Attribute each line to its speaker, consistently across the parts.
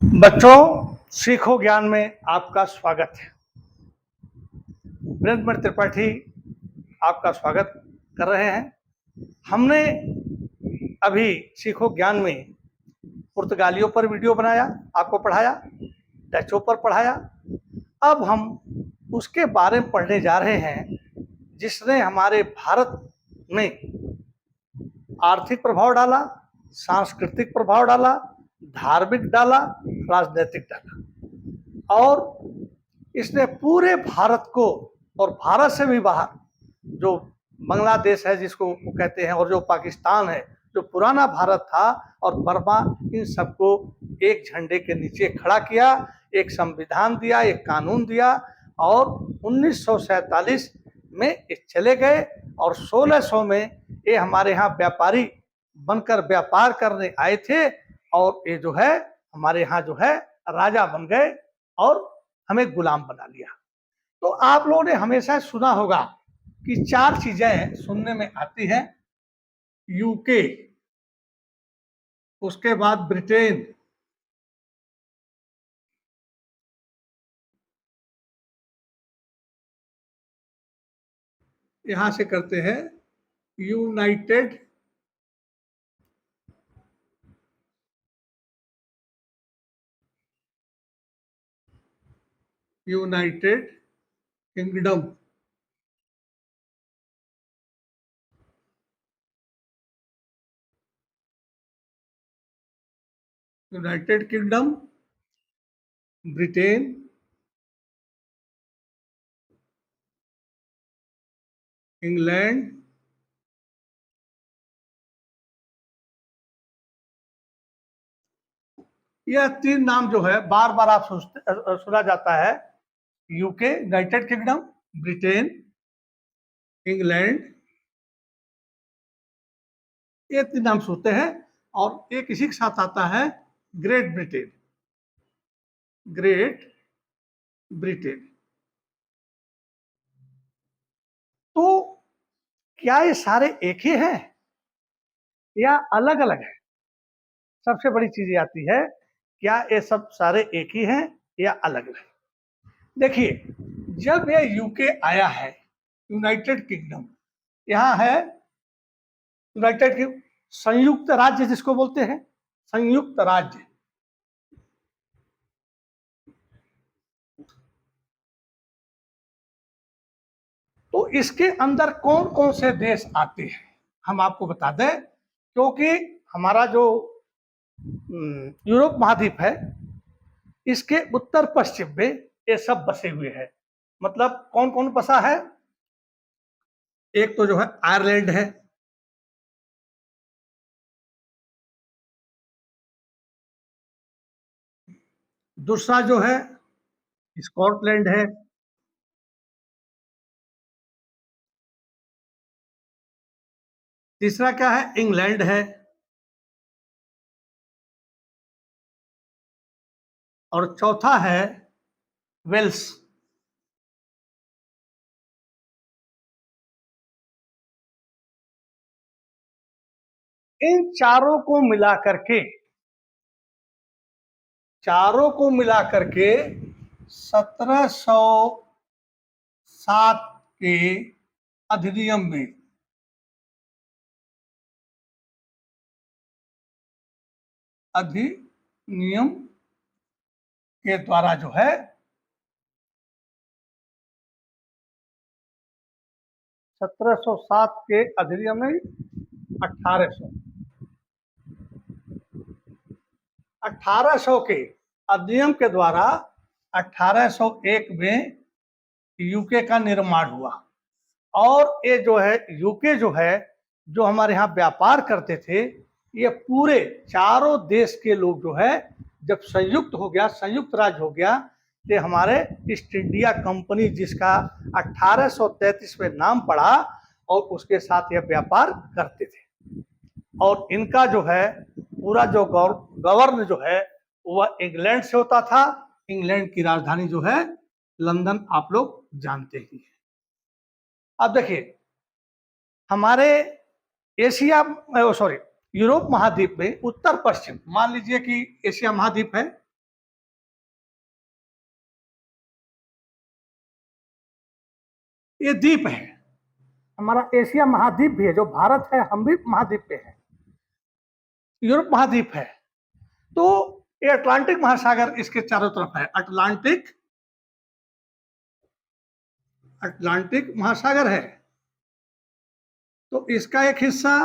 Speaker 1: बच्चों, सीखो ज्ञान में आपका स्वागत है। वीरेंद्र त्रिपाठी आपका स्वागत कर रहे हैं। हमने अभी सीखो ज्ञान में पुर्तगालियों पर वीडियो बनाया, आपको पढ़ाया, डचों पर पढ़ाया। अब हम उसके बारे में पढ़ने जा रहे हैं जिसने हमारे भारत में आर्थिक प्रभाव डाला, सांस्कृतिक प्रभाव डाला, धार्मिक डाला, राजनीतिक डाला और इसने पूरे भारत को और भारत से भी बाहर जो बांग्लादेश है जिसको वो कहते हैं और जो पाकिस्तान है, जो पुराना भारत था और बर्मा, इन सबको एक झंडे के नीचे खड़ा किया, एक संविधान दिया, एक कानून दिया और 1947 में ये चले गए और 1600 में ये हमारे यहाँ व्यापारी बनकर व्यापार करने आए थे और ये जो है हमारे यहाँ जो है राजा बन गए और हमें गुलाम बना लिया। तो आप लोगों ने हमेशा सुना होगा कि 4 चीजें सुनने में आती हैं, यूके, उसके बाद ब्रिटेन, यहां से करते हैं United United kingdom, United kingdom, Britain, England, यह 3 नाम जो है बार बार आप सुना जाता है। UK, United kingdom, Britain, England, ये 3 नाम सुनते हैं और एक इसी के साथ आता है ग्रेट ब्रिटेन, ग्रेट ब्रिटेन। तो क्या ये सारे एक ही हैं या अलग अलग है? सबसे बड़ी चीज आती है, क्या ये सब सारे एक ही हैं या अलग अलग? देखिए, जब ये यूके आया है, यूनाइटेड किंगडम, यहाँ है यूनाइटेड की संयुक्त राज्य जिसको बोलते हैं, संयुक्त राज्य। तो इसके अंदर कौन कौन से देश आते हैं हम आपको बता दें, क्योंकि हमारा जो यूरोप महाद्वीप है, इसके उत्तर पश्चिम में ये सब बसे हुए हैं। मतलब कौन कौन बसा है? एक तो जो है आयरलैंड है, दूसरा जो है स्कॉटलैंड है, तीसरा क्या है? इंग्लैंड है और चौथा है वेल्स। इन चारों को मिला करके 1707 के अधिनियम में अधिनियम के द्वारा जो है 1707 के अधिनियम में 1800 के अधिनियम के द्वारा 1801 में यूके का निर्माण हुआ। और ये जो है यूके जो है, जो हमारे यहाँ व्यापार करते थे, ये पूरे चारों देश के लोग जो है जब संयुक्त हो गया, संयुक्त राज्य हो गया, तो हमारे ईस्ट इंडिया कंपनी जिसका 1833 में नाम पड़ा और उसके साथ यह व्यापार करते थे। और इनका जो है पूरा जो गवर्न जो है वह इंग्लैंड से होता था। इंग्लैंड की राजधानी जो है लंदन, आप लोग जानते ही हैं। अब देखिए, हमारे एशिया सॉरी यूरोप महाद्वीप में उत्तर पश्चिम, मान लीजिए कि एशिया महाद्वीप है, ये द्वीप है। हमारा एशिया महाद्वीप भी है, जो भारत है हम भी महाद्वीप पे है। यूरोप महाद्वीप है। तो ये अटलांटिक महासागर इसके चारों तरफ है। अटलांटिक महासागर है। तो इसका एक हिस्सा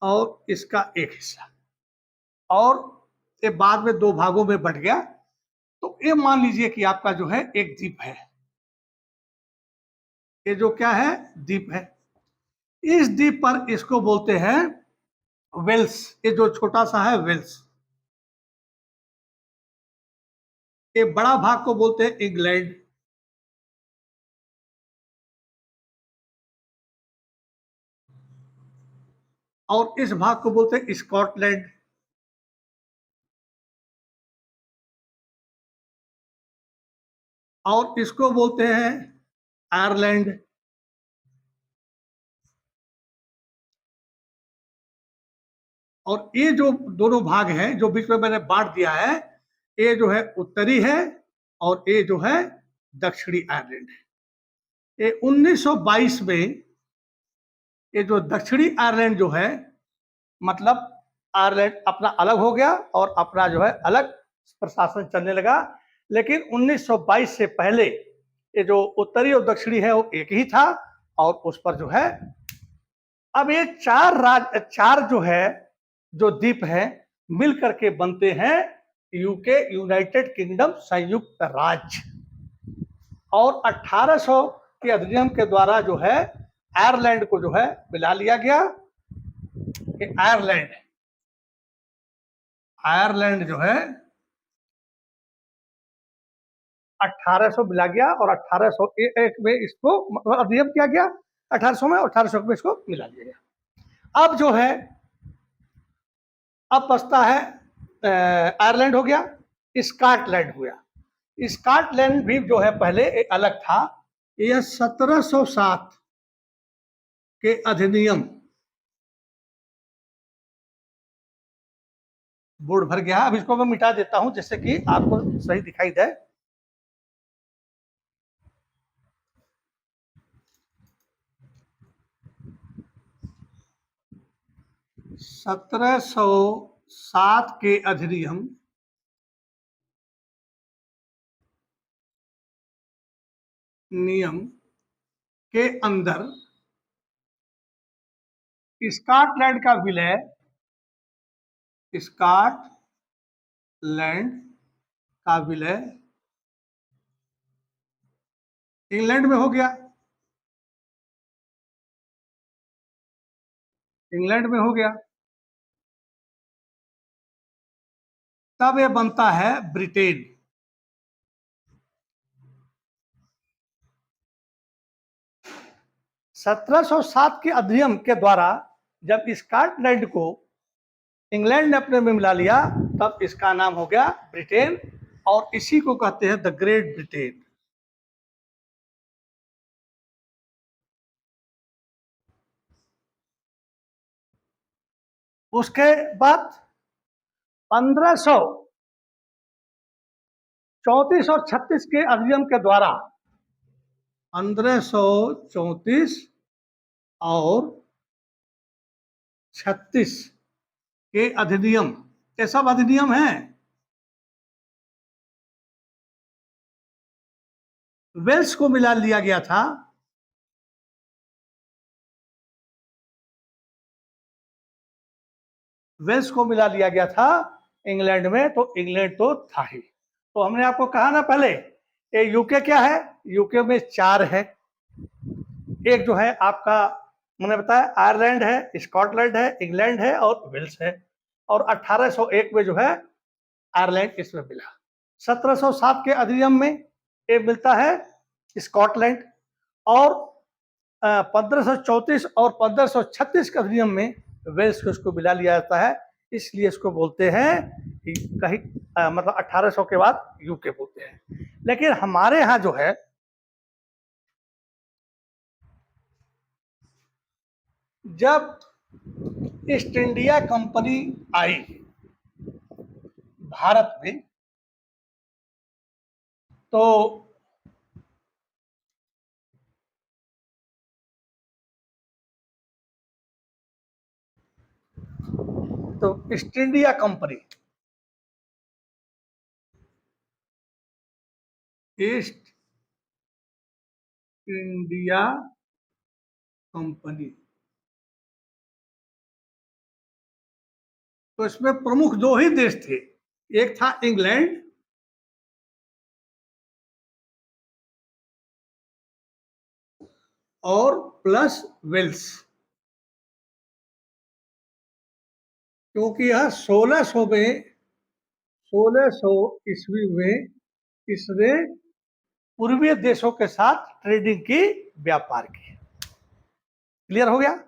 Speaker 1: और इसका एक हिस्सा, और ये बाद में दो भागों में बंट गया। तो ये मान लीजिए कि आपका जो है एक द्वीप है। ये जो क्या है, द्वीप है। इस द्वीप पर इसको बोलते हैं वेल्स। ये जो छोटा सा है वेल्स। ये बड़ा भाग को बोलते हैं इंग्लैंड। और इस भाग को बोलते हैं स्कॉटलैंड। और इसको बोलते हैं आयरलैंड। और ये जो दोनों भाग हैं जो बीच में मैंने बांट दिया है, ये जो है उत्तरी है और ये जो है दक्षिणी आयरलैंड है। ये 1922 में ये जो दक्षिणी आयरलैंड जो है, मतलब आयरलैंड अपना अलग हो गया और अपना जो है अलग प्रशासन चलने लगा। लेकिन 1922 से पहले ये जो उत्तरी और दक्षिणी है वो एक ही था। और उस पर जो है अब ये चार जो है, जो द्वीप है, मिल करके बनते हैं यूके, यूनाइटेड किंगडम, संयुक्त राज्य। और 1800 के अधिनियम के द्वारा जो है आयरलैंड को जो है मिला लिया गया। कि आयरलैंड जो है 1800 मिला गया और 1801 में इसको मतलब अधिनियम किया गया। 1800 में, 1800 में इसको मिला दिया गया। अब जो है अब बचता है आयरलैंड हो गया, स्कॉटलैंड हो गया। स्कॉटलैंड भी जो है पहले एक अलग था। यह 1707 के अधिनियम, बोर्ड भर गया। अब इसको मैं मिटा देता हूं जिससे कि आपको सही दिखाई दे। सत्रह सौ सात के अधिनियम नियम के अंदर स्कॉटलैंड का विलय स्कॉटलैंड का विलय इंग्लैंड में हो गया। इंग्लैंड में हो गया। तब यह बनता है ब्रिटेन। 1707 के अधिनियम के द्वारा जब स्कॉटलैंड को इंग्लैंड ने अपने में मिला लिया, तब इसका नाम हो गया ब्रिटेन। और इसी को कहते हैं द ग्रेट ब्रिटेन। उसके बाद 1534 और 36 के अधिनियम के द्वारा 1534 और 36 के अधिनियम, ये सब अधिनियम हैं। वेल्स को मिला लिया गया था। वेल्स को मिला लिया गया था इंग्लैंड में। तो इंग्लैंड तो था ही। तो हमने आपको कहा ना पहले, ये यूके क्या है, यूके में चार है। एक जो है आपका मैंने बताया आयरलैंड है, स्कॉटलैंड है, इंग्लैंड है और वेल्स है। और 1801 में जो है आयरलैंड इसमें मिला। 1707 के अधिनियम में ये मिलता है स्कॉटलैंड। और 1534 और 1536 के अधिनियम में वेल्स को इसको मिला लिया जाता है। इसलिए इसको बोलते हैं कि कहीं मतलब 1800 के बाद यूके बोलते हैं। लेकिन हमारे यहाँ जो है जब ईस्ट इंडिया कंपनी आई भारत में, तो तो east India company, east India company, तो इसमें प्रमुख दो ही देश थे, एक था इंग्लैंड और प्लस वेल्स, क्योंकि यह 1600 ईस्वी में इसने पूर्वीय देशों के साथ ट्रेडिंग की, व्यापार की। क्लियर हो गया।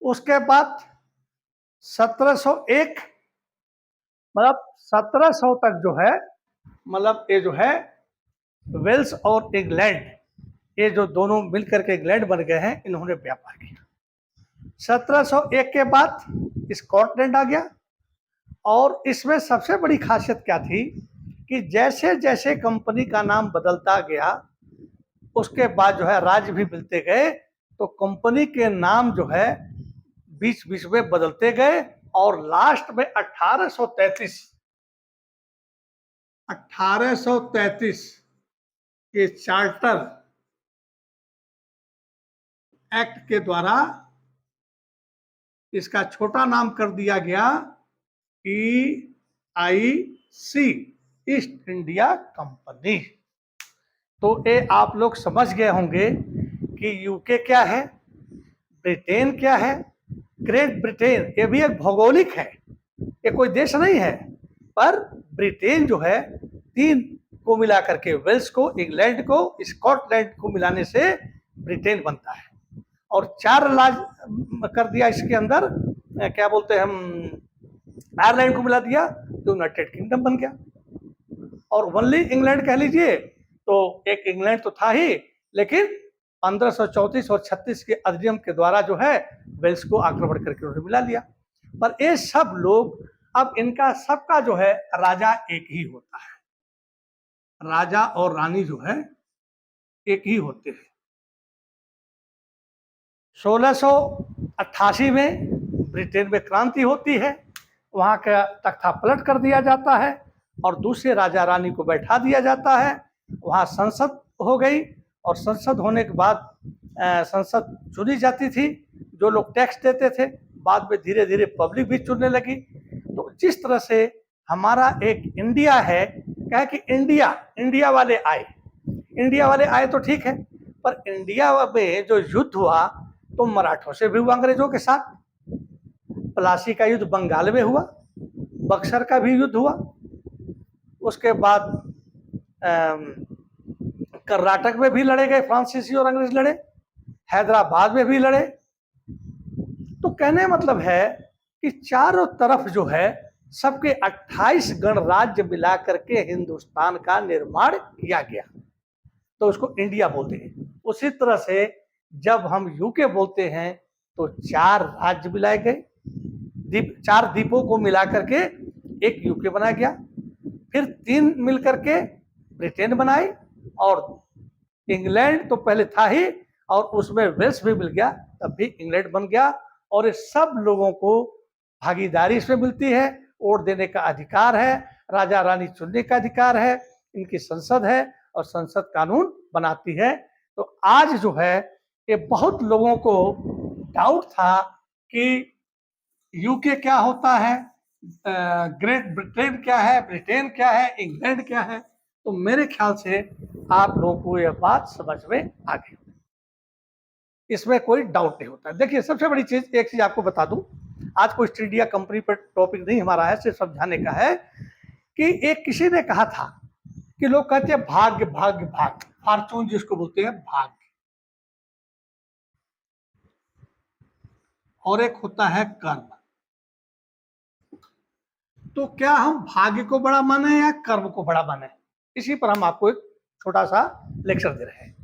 Speaker 1: उसके बाद 1701 मतलब 1700 तक जो है, मतलब ये जो है वेल्स और इंग्लैंड, ये जो दोनों मिलकर के इंग्लैंड बन गए हैं, इन्होंने व्यापार किया। 1701 के बाद स्कॉटलैंड आ गया, और इसमें सबसे बड़ी खासियत क्या थी कि जैसे जैसे कंपनी का नाम बदलता गया, उसके बाद जो है राज्य भी मिलते गए, तो कंपनी के नाम जो है बीच बीच में बदलते गए, और लास्ट में 1833 के चार्टर एक्ट के द्वारा इसका छोटा नाम कर दिया गया EIC, ईस्ट इंडिया कंपनी। तो ये आप लोग समझ गए होंगे कि यूके क्या है, ब्रिटेन क्या है। ग्रेट ब्रिटेन ये भी एक भौगोलिक है, ये कोई देश नहीं है, पर ब्रिटेन जो है तीन को मिला करके, वेल्स को, इंग्लैंड को, स्कॉटलैंड को मिलाने से ब्रिटेन बनता है। और 4 राज कर दिया इसके अंदर, क्या बोलते हैं हम, आयरलैंड को मिला दिया तो यूनाइटेड किंगडम बन गया। और वनली इंग्लैंड कह लीजिए तो एक इंग्लैंड तो था ही, लेकिन 1534 और 36 के अधिनियम के द्वारा जो है वेल्स को आक्रमण करके उन्होंने मिला लिया। पर ये सब लोग, अब इनका सबका जो है राजा एक ही होता है, राजा और रानी जो है एक ही होते हैं। 1688 में ब्रिटेन में क्रांति होती है, वहां का तख्ता पलट कर दिया जाता है और दूसरे राजा रानी को बैठा दिया जाता है। वहां संसद हो गई, और संसद होने के बाद संसद चुनी जाती थी, जो लोग टैक्स देते थे। बाद में धीरे धीरे पब्लिक भी चुनने लगी। तो जिस तरह से हमारा एक इंडिया है, क्या है कि इंडिया वाले आए तो ठीक है, पर इंडिया में जो युद्ध हुआ तो मराठों से भी हुआ, अंग्रेजों के साथ। प्लासी का युद्ध बंगाल में हुआ, बक्सर का भी युद्ध हुआ, उसके बाद कर्नाटक में भी लड़े गए, फ्रांसीसी और अंग्रेज लड़े, हैदराबाद में भी लड़े। तो कहने मतलब है कि चारों तरफ जो है सबके 28 गणराज्य मिला करके हिंदुस्तान का निर्माण किया गया, तो उसको इंडिया बोलते हैं। उसी तरह से जब हम यूके बोलते हैं तो 4 राज्य मिलाए गए, 4 द्वीपों को मिला करके एक यूके बना गया, फिर 3 मिलकर के ब्रिटेन बनाई, और इंग्लैंड तो पहले था ही, और उसमें वेल्स भी मिल गया, तब भी इंग्लैंड बन गया। और ये सब लोगों को भागीदारी इसमें मिलती है, वोट देने का अधिकार है, राजा रानी चुनने का अधिकार है, इनकी संसद है और संसद कानून बनाती है। तो आज जो है ये बहुत लोगों को डाउट था कि यूके क्या होता है, ग्रेट ब्रिटेन क्या है, ब्रिटेन क्या है, इंग्लैंड क्या है। तो मेरे ख्याल से आप लोगों को यह बात समझ में आ गई, इसमें कोई डाउट नहीं होता। देखिए सबसे बड़ी चीज, एक चीज आपको बता दूं, आज कोई ईस्ट इंडिया कंपनी पर टॉपिक नहीं हमारा है, सिर्फ समझाने का है कि एक किसी ने कहा था कि लोग कहते हैं भाग्य भाग्य भाग्य, फॉर्चून जिसको बोलते हैं भाग्य, और एक होता है कर्म। तो क्या हम भाग्य को बड़ा माने या कर्म को बड़ा माने, इसी पर हम आपको एक छोटा सा लेक्चर दे रहे हैं।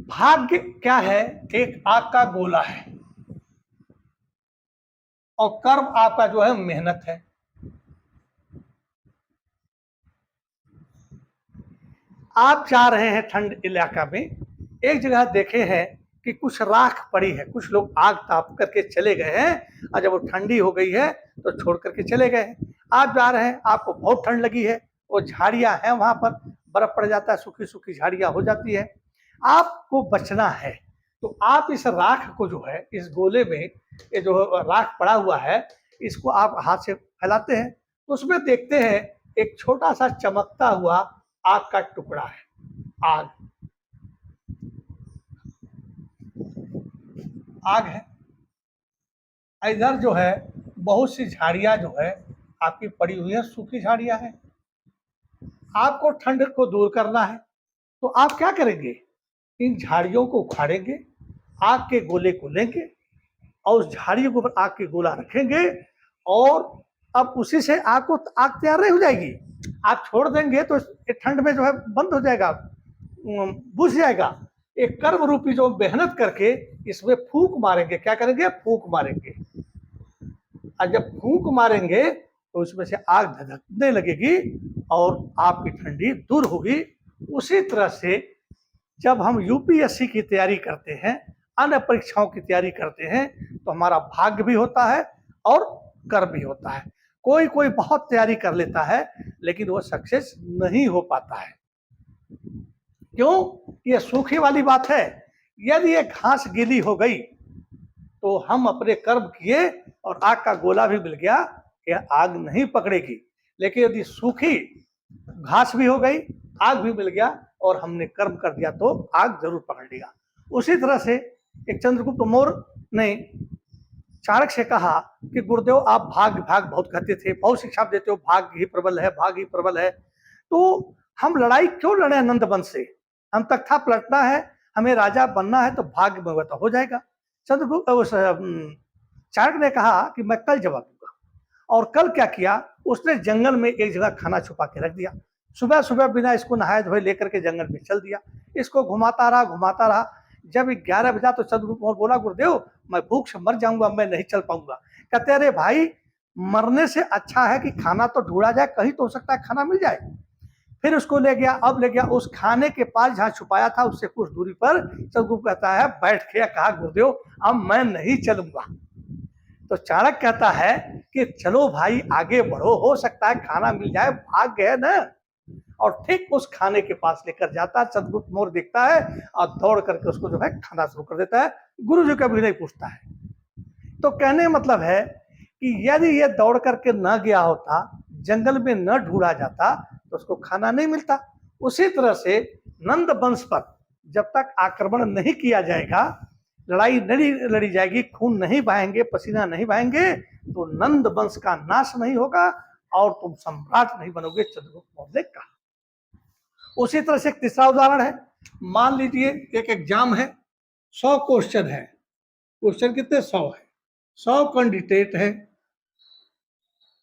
Speaker 1: भाग्य क्या है, एक आग का गोला है, और कर्म आपका जो है मेहनत है। आप जा रहे हैं ठंड इलाका में, एक जगह देखे हैं कि कुछ राख पड़ी है, कुछ लोग आग ताप करके चले गए हैं और जब वो ठंडी हो गई है तो छोड़ करके चले गए हैं। आप जा रहे हैं, आपको बहुत ठंड लगी है, वो झाड़ियां हैं वहां पर, बर्फ पड़ जाता है, सूखी सूखी झाड़ियां हो जाती है, आपको बचना है। तो आप इस राख को जो है, इस गोले में ये जो राख पड़ा हुआ है, इसको आप हाथ से फैलाते हैं, तो उसमें देखते हैं एक छोटा सा चमकता हुआ आग का टुकड़ा है। आग आग है। इधर जो है बहुत सी झाड़ियां जो है आपकी पड़ी हुई है, सूखी झाड़ियां हैं। आपको ठंड को दूर करना है, तो आप क्या करेंगे? इन झाड़ियों को उखाड़ेंगे, आग के गोले को लेंगे और उस झाड़ियों के ऊपर आग के गोला रखेंगे और अब उसी से आग तैयार नहीं हो जाएगी। आप छोड़ देंगे तो ठंड में जो है बंद हो जाएगा, बुझ जाएगा। एक कर्म रूपी जो मेहनत करके इसमें फूंक मारेंगे। क्या करेंगे? फूंक मारेंगे। और जब फूंक मारेंगे तो उसमें से आग धधकने लगेगी और आपकी ठंडी दूर होगी। उसी तरह से जब हम यूपीएससी की तैयारी करते हैं, अन्य परीक्षाओं की तैयारी करते हैं, तो हमारा भाग्य भी होता है और कर्म भी होता है। कोई कोई बहुत तैयारी कर लेता है लेकिन वो सक्सेस नहीं हो पाता है। क्यों? ये सूखी वाली बात है। यदि ये घास गीली हो गई तो हम अपने कर्म किए और आग का गोला भी मिल गया, यह आग नहीं पकड़ेगी। लेकिन यदि सूखी घास भी हो गई, आग भी मिल गया और हमने कर्म कर दिया तो आग जरूर पकड़ लेगा। उसी तरह से एक चंद्रगुप्त मौर्य ने चाणक्य से कहा कि गुरुदेव आप भाग भाग बहुत कहते थे, बहुत शिक्षा देते हो, भाग्य ही प्रबल है, भाग्य ही प्रबल है, तो हम लड़ाई क्यों लड़े नंद वंश से? हम तख्ता पलटना है, हमें राजा बनना है, तो भाग्य में तो हो जाएगा। चाणक्य ने कहा कि मैं कल जवाब दूंगा। और कल क्या किया? उसने जंगल में एक जगह खाना छुपा के रख दिया। सुबह सुबह बिना इसको नहाए धोए लेकर के जंगल में चल दिया। इसको घुमाता रहा। जब 11 बजा तो चंद्रगुप्त मौर्य बोला, गुरुदेव मैं भूख से मर जाऊंगा, मैं नहीं चल पाऊंगा। कहते अरे भाई, मरने से अच्छा है कि खाना तो ढूंढा जाए, कहीं तो हो सकता है खाना मिल जाए। फिर उसको ले गया। अब ले गया उस खाने के पास जहां छुपाया था, उससे कुछ दूरी पर चंद्रगुप्त कहता है, बैठ गया, कहा गुरुदेव अब मैं नहीं चलूंगा। तो चाणक्य कहता है कि चलो भाई आगे बढ़ो, हो सकता है खाना मिल जाए, भाग्य है ना। और ठीक उस खाने के पास लेकर जाता है। चंद्रगुप्त मौर्य देखता है और दौड़ करके उसको जो है खाना शुरू कर देता है। गुरु जी कभी नहीं पूछता है। तो कहने मतलब है कि यदि ये दौड़ करके न गया होता, जंगल में न ढूंढा जाता, तो उसको खाना नहीं मिलता। उसी तरह से नंद वंश पर जब तक आक्रमण नहीं किया जाएगा, लड़ाई नहीं लड़ी जाएगी, खून नहीं बहाएंगे, पसीना नहीं बहाएंगे, तो नंद वंश का नाश नहीं होगा और तुम सम्राट नहीं बनोगे। चंद्रगुप्त मौर्य ने कहा। उसी तरह से एक तीसरा उदाहरण है। मान लीजिए एक एग्जाम है, 100 क्वेश्चन है। क्वेश्चन कितने? 100 है। 100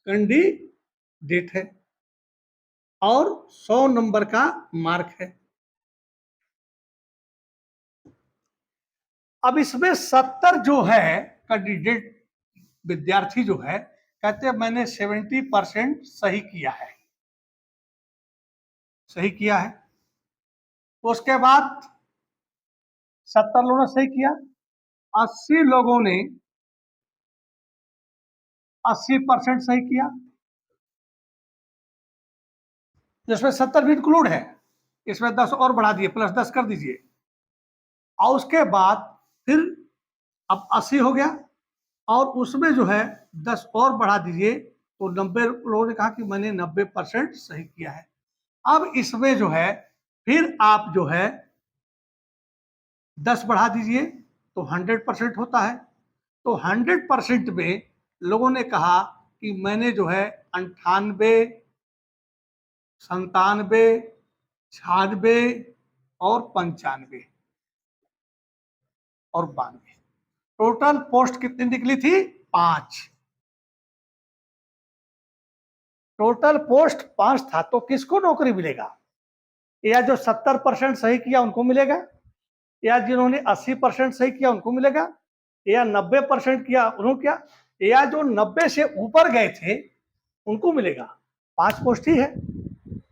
Speaker 1: कैंडिडेट है और 100 नंबर का मार्क है। अब इसमें 70 जो है कैंडिडेट विद्यार्थी जो है कहते हैं मैंने 70% सही किया है, सही किया है। तो उसके बाद 70 लोगों ने सही किया, 80 लोगों ने 80% सही किया, जिसमें 70 भी इंक्लूड है। इसमें 10 और बढ़ा दिए, प्लस 10 कर दीजिए। और उसके बाद फिर अब 80 हो गया और उसमें जो है 10 और बढ़ा दीजिए, तो 90 लोगों ने कहा कि मैंने 90% सही किया है। अब इसमें जो है फिर आप जो है 10 बढ़ा दीजिए तो 100% होता है। तो 100% में लोगों ने कहा कि मैंने जो है 98, 97, 96 और 95 और 92। टोटल पोस्ट कितनी निकली थी? 5। टोटल पोस्ट 5 था। तो किसको नौकरी मिलेगा? या जो 70% सही किया उनको मिलेगा, या जिन्होंने 80% सही किया उनको मिलेगा, या 90% किया उन्होंने किया, या जो 90 से ऊपर गए थे उनको मिलेगा। 5 पोस्ट ही है।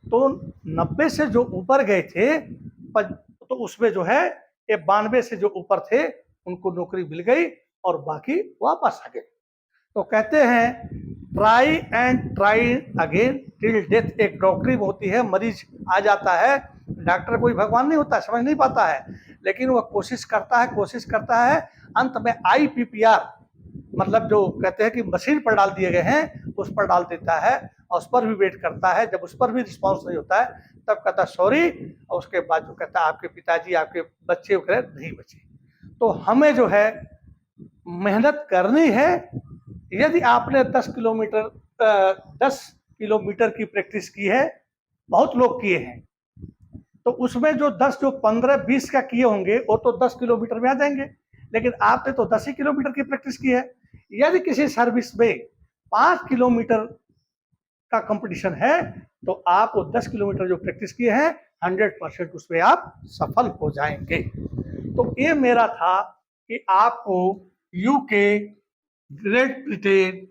Speaker 1: तो 90 से जो ऊपर गए थे तो उसमें जो है ये 92 से जो ऊपर थे उनको नौकरी मिल गई और बाकी वापस आ गए। तो कहते हैं try and try again till death. एक डॉक्टरी होती है, मरीज आ जाता है, डॉक्टर कोई भगवान नहीं होता, समझ नहीं पाता है, लेकिन वह कोशिश करता है। अंत में IPPR मतलब जो कहते हैं कि मशीन पर डाल दिए गए हैं, उस पर डाल देता है और उस पर भी वेट करता है। जब उस पर भी रिस्पॉन्स नहीं होता है तब कहता है सॉरी, और उसके बाद जो कहता है आपके पिताजी, आपके बच्चे वगैरह नहीं बचे। तो हमें जो है मेहनत करनी है। यदि आपने 10 किलोमीटर की प्रैक्टिस की है, बहुत लोग किए हैं, तो उसमें जो 15-20 का किए होंगे वो तो 10 किलोमीटर में आ जाएंगे, लेकिन आपने तो 10 ही किलोमीटर की प्रैक्टिस की है। यदि किसी सर्विस में 5 किलोमीटर का कंपटीशन है तो आप वो 10 किलोमीटर जो प्रैक्टिस किए हैं 100% उसमें आप सफल हो जाएंगे। तो ये मेरा था कि आपको UK, great Britain,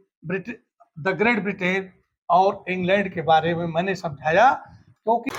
Speaker 1: the great Britain और इंग्लैंड के बारे में मैंने समझाया, क्योंकि